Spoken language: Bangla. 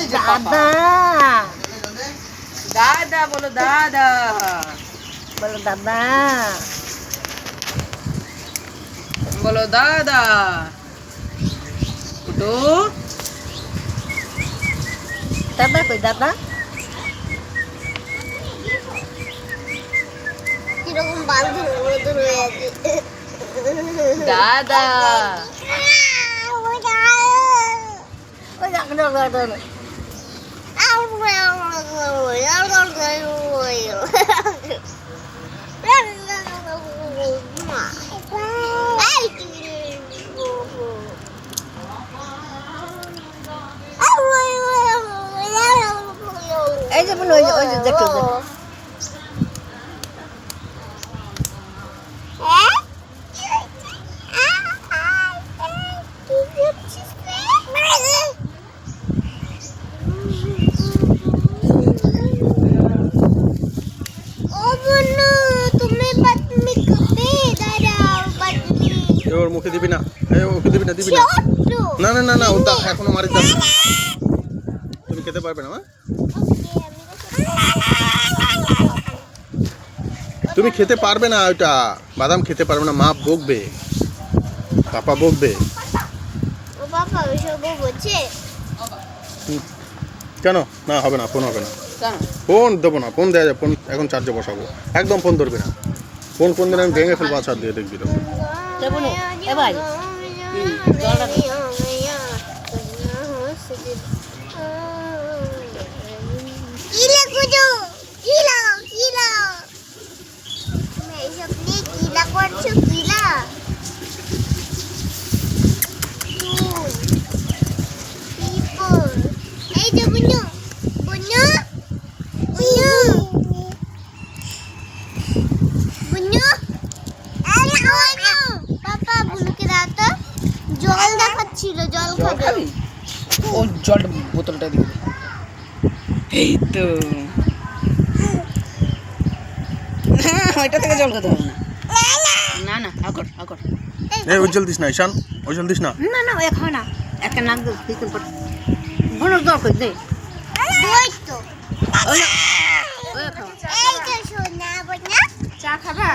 দাদা দাদা বলো দাদা বলো দাদা বলো দাদা কুটু দাদা কই দাদা কিরকম বান্ধব রোদুর হয়ে আছে দাদা ওই দাদা এই যে বলো ওই যে দেখো ওর মুখে দিবি না ওকে দিবি না না না না না ওটা এখনো মারি দাও তুমি খেতে পারবে না তুমি খেতে পারবে না ওটা বাদাম খেতে পারবে না মা বকবে পাপা বকবে ও বাবা ওইসব বলছে কেন না হবে না ফোন হবে না কেন ফোন দেবো না ফোন দেওয়া যায় ফোন এখন চার্জে বসাবো একদম ফোন ধরবে না ফোন দিলে আমি ভেঙে ফেলবো আছাড় দিয়ে দেখবি তো বলো এ ভাই জল দেখাচ্ছিল জল খাবে ও জল বোতলটা দিবি এই তো ওইটা থেকে জল খেতে হবে না না আকর আকর এই উজ্জ্বল দিস না ঈশান উজ্জ্বল দিস না না না ওই খাও না একটা নাক দিতে পার বনো দর কই দে ওই তো ওই এই তো সোনা বনা চা খাবা